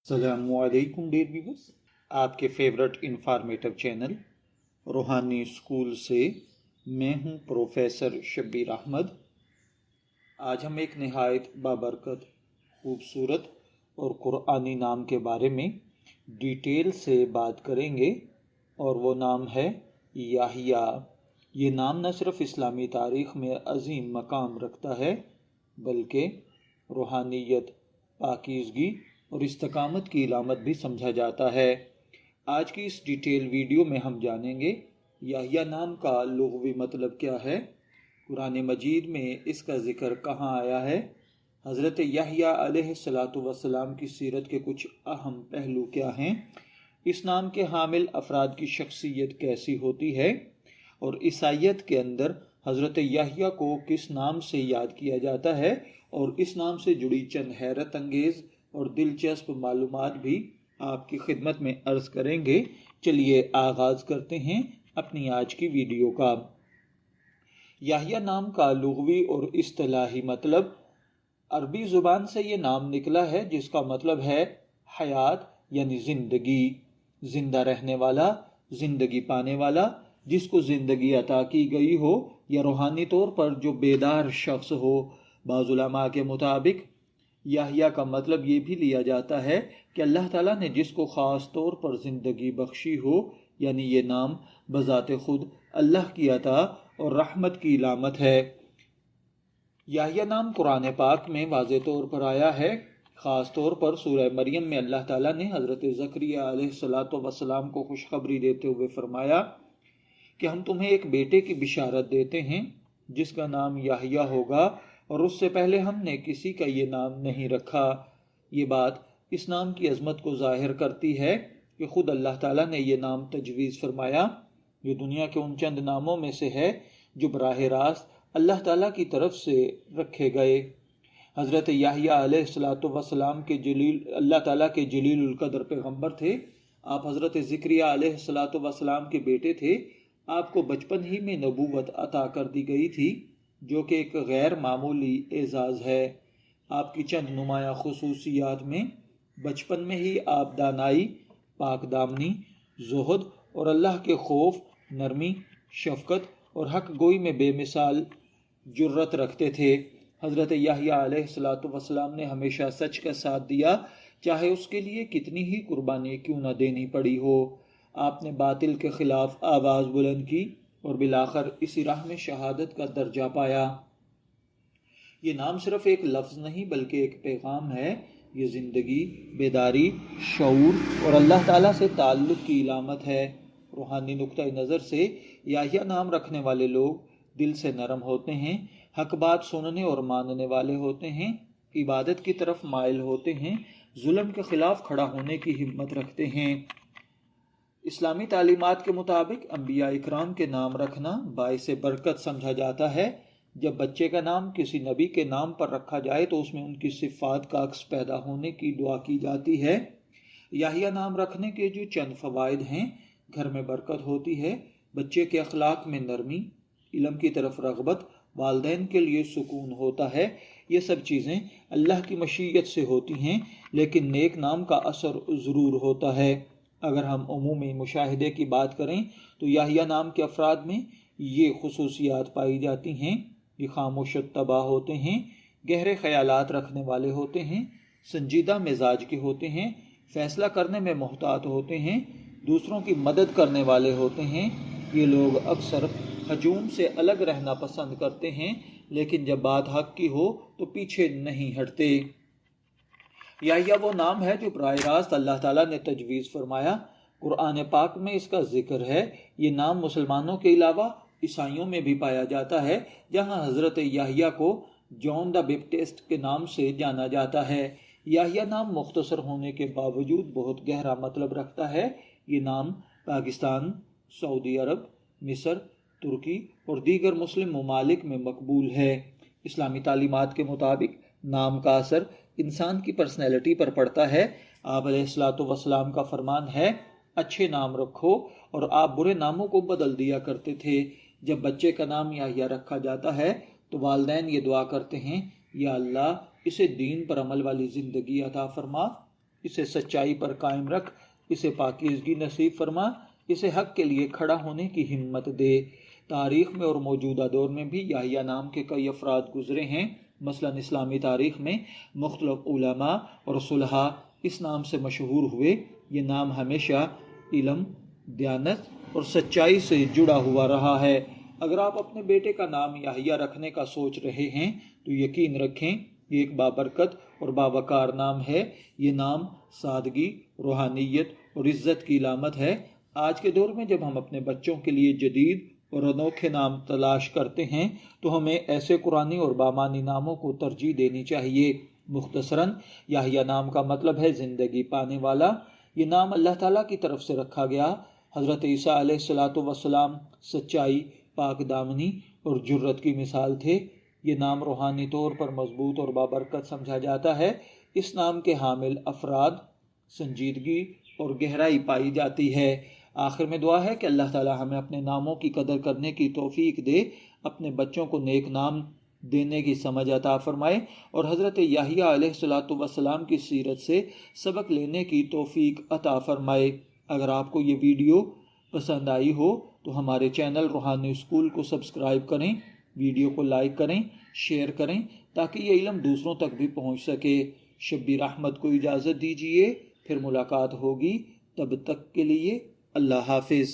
السلام علیکم dear viewers, آپ کے فیورٹ انفارمیٹو چینل روحانی اسکول سے میں ہوں پروفیسر شبیر احمد۔ آج ہم ایک نہایت بابرکت، خوبصورت اور قرآنی نام کے بارے میں ڈیٹیل سے بات کریں گے، اور وہ نام ہے یحییٰ۔ یہ نام نہ صرف اسلامی تاریخ میں عظیم مقام رکھتا ہے بلکہ روحانیت، پاکیزگی اور استقامت کی علامت بھی سمجھا جاتا ہے۔ آج کی اس ڈیٹیل ویڈیو میں ہم جانیں گے یحییٰ نام کا لغوی مطلب کیا ہے، قرآن مجید میں اس کا ذکر کہاں آیا ہے، حضرت یحییٰ علیہ السلام کی سیرت کے کچھ اہم پہلو کیا ہیں، اس نام کے حامل افراد کی شخصیت کیسی ہوتی ہے، اور عیسائیت کے اندر حضرت یحییٰ کو کس نام سے یاد کیا جاتا ہے، اور اس نام سے جڑی چند حیرت انگیز اور دلچسپ معلومات بھی آپ کی خدمت میں عرض کریں گے۔ چلیے آغاز کرتے ہیں اپنی آج کی ویڈیو کا۔ یحییٰ نام کا لغوی اور اصطلاحی مطلب، عربی زبان سے یہ نام نکلا ہے جس کا مطلب ہے حیات یعنی زندگی، زندہ رہنے والا، زندگی پانے والا، جس کو زندگی عطا کی گئی ہو یا روحانی طور پر جو بیدار شخص ہو۔ بعض علماء کے مطابق یحییٰ کا مطلب یہ بھی لیا جاتا ہے کہ اللہ تعالیٰ نے جس کو خاص طور پر زندگی بخشی ہو، یعنی یہ نام بذات خود اللہ کی عطا اور رحمت کی علامت ہے۔ یحییٰ نام قرآن پاک میں واضح طور پر آیا ہے، خاص طور پر سورہ مریم میں اللہ تعالیٰ نے حضرت زکریا علیہ السلام کو خوشخبری دیتے ہوئے فرمایا کہ ہم تمہیں ایک بیٹے کی بشارت دیتے ہیں جس کا نام یحییٰ ہوگا، اور اس سے پہلے ہم نے کسی کا یہ نام نہیں رکھا۔ یہ بات اس نام کی عظمت کو ظاہر کرتی ہے کہ خود اللہ تعالیٰ نے یہ نام تجویز فرمایا۔ یہ دنیا کے ان چند ناموں میں سے ہے جو براہ راست اللہ تعالیٰ کی طرف سے رکھے گئے۔ حضرت یحییٰ علیہ السلام کے اللہ تعالیٰ کے جلیل القدر پیغمبر تھے۔ آپ حضرت زکریا علیہ السلام کے بیٹے تھے۔ آپ کو بچپن ہی میں نبوت عطا کر دی گئی تھی، جو کہ ایک غیر معمولی اعزاز ہے۔ آپ کی چند نمایاں خصوصیات میں بچپن میں ہی آپ دانائی، پاک دامنی، زہد اور اللہ کے خوف، نرمی، شفقت اور حق گوئی میں بے مثال جرت رکھتے تھے۔ حضرت یحییٰ علیہ السلام نے ہمیشہ سچ کا ساتھ دیا، چاہے اس کے لیے کتنی ہی قربانی کیوں نہ دینی پڑی ہو۔ آپ نے باطل کے خلاف آواز بلند کی اور بالآخر اسی راہ میں شہادت کا درجہ پایا۔ یہ نام صرف ایک لفظ نہیں بلکہ ایک پیغام ہے۔ یہ زندگی، بیداری، شعور اور اللہ تعالیٰ سے تعلق کی علامت ہے۔ روحانی نقطۂ نظر سے یحییٰ نام رکھنے والے لوگ دل سے نرم ہوتے ہیں، حق بات سننے اور ماننے والے ہوتے ہیں، عبادت کی طرف مائل ہوتے ہیں، ظلم کے خلاف کھڑا ہونے کی ہمت رکھتے ہیں۔ اسلامی تعلیمات کے مطابق انبیاء اکرام کے نام رکھنا باعث برکت سمجھا جاتا ہے۔ جب بچے کا نام کسی نبی کے نام پر رکھا جائے تو اس میں ان کی صفات کا عکس پیدا ہونے کی دعا کی جاتی ہے۔ یحییٰ نام رکھنے کے جو چند فوائد ہیں، گھر میں برکت ہوتی ہے، بچے کے اخلاق میں نرمی، علم کی طرف رغبت، والدین کے لیے سکون ہوتا ہے۔ یہ سب چیزیں اللہ کی مشیت سے ہوتی ہیں، لیکن نیک نام کا اثر ضرور ہوتا ہے۔ اگر ہم عمومی مشاہدے کی بات کریں تو یحییٰ نام کے افراد میں یہ خصوصیات پائی جاتی ہیں۔ یہ خاموش طبع ہوتے ہیں، گہرے خیالات رکھنے والے ہوتے ہیں، سنجیدہ مزاج کے ہوتے ہیں، فیصلہ کرنے میں محتاط ہوتے ہیں، دوسروں کی مدد کرنے والے ہوتے ہیں۔ یہ لوگ اکثر ہجوم سے الگ رہنا پسند کرتے ہیں، لیکن جب بات حق کی ہو تو پیچھے نہیں ہٹتے۔ یحییٰ وہ نام ہے جو براہ راست اللہ تعالیٰ نے تجویز فرمایا۔ قرآن پاک میں اس کا ذکر ہے۔ یہ نام مسلمانوں کے علاوہ عیسائیوں میں بھی پایا جاتا ہے، جہاں حضرت یحییٰ کو جان دا بیپٹسٹ کے نام سے جانا جاتا ہے۔ یحییٰ نام مختصر ہونے کے باوجود بہت گہرا مطلب رکھتا ہے۔ یہ نام پاکستان، سعودی عرب، مصر، ترکی اور دیگر مسلم ممالک میں مقبول ہے۔ اسلامی تعلیمات کے مطابق نام کا اثر انسان کی پرسنالٹی پر پڑتا ہے۔ آپ علیہ السلام کا فرمان ہے، اچھے نام رکھو، اور آپ برے ناموں کو بدل دیا کرتے تھے۔ جب بچے کا نام یحییٰ رکھا جاتا ہے تو والدین یہ دعا کرتے ہیں، یا اللہ اسے دین پر عمل والی زندگی عطا فرما، اسے سچائی پر قائم رکھ، اسے پاکیزگی نصیب فرما، اسے حق کے لیے کھڑا ہونے کی ہمت دے۔ تاریخ میں اور موجودہ دور میں بھی یحییٰ نام کے کئی افراد گزرے ہیں۔ مثلاً اسلامی تاریخ میں مختلف علماء اور صلحاء اس نام سے مشہور ہوئے۔ یہ نام ہمیشہ علم، دیانت اور سچائی سے جڑا ہوا رہا ہے۔ اگر آپ اپنے بیٹے کا نام یحییٰ رکھنے کا سوچ رہے ہیں تو یقین رکھیں یہ ایک بابرکت اور باوقار نام ہے۔ یہ نام سادگی، روحانیت اور عزت کی علامت ہے۔ آج کے دور میں جب ہم اپنے بچوں کے لیے جدید اور انوکھے نام تلاش کرتے ہیں تو ہمیں ایسے قرآنی اور بامانی ناموں کو ترجیح دینی چاہیے۔ مختصراً یحییٰ نام کا مطلب ہے زندگی پانے والا۔ یہ نام اللہ تعالیٰ کی طرف سے رکھا گیا۔ حضرت عیسیٰ علیہ السلام سچائی، پاک دامنی اور جرت کی مثال تھے۔ یہ نام روحانی طور پر مضبوط اور بابرکت سمجھا جاتا ہے۔ اس نام کے حامل افراد سنجیدگی اور گہرائی پائی جاتی ہے۔ آخر میں دعا ہے کہ اللہ تعالیٰ ہمیں اپنے ناموں کی قدر کرنے کی توفیق دے، اپنے بچوں کو نیک نام دینے کی سمجھ عطا فرمائے اور حضرت یحییٰ علیہ السلام کی سیرت سے سبق لینے کی توفیق عطا فرمائے۔ اگر آپ کو یہ ویڈیو پسند آئی ہو تو ہمارے چینل روحانی اسکول کو سبسکرائب کریں، ویڈیو کو لائک کریں، شیئر کریں تاکہ یہ علم دوسروں تک بھی پہنچ سکے۔ شبیر احمد کو اجازت دیجیے، پھر ملاقات ہوگی، تب تک کے لیے اللہ حافظ۔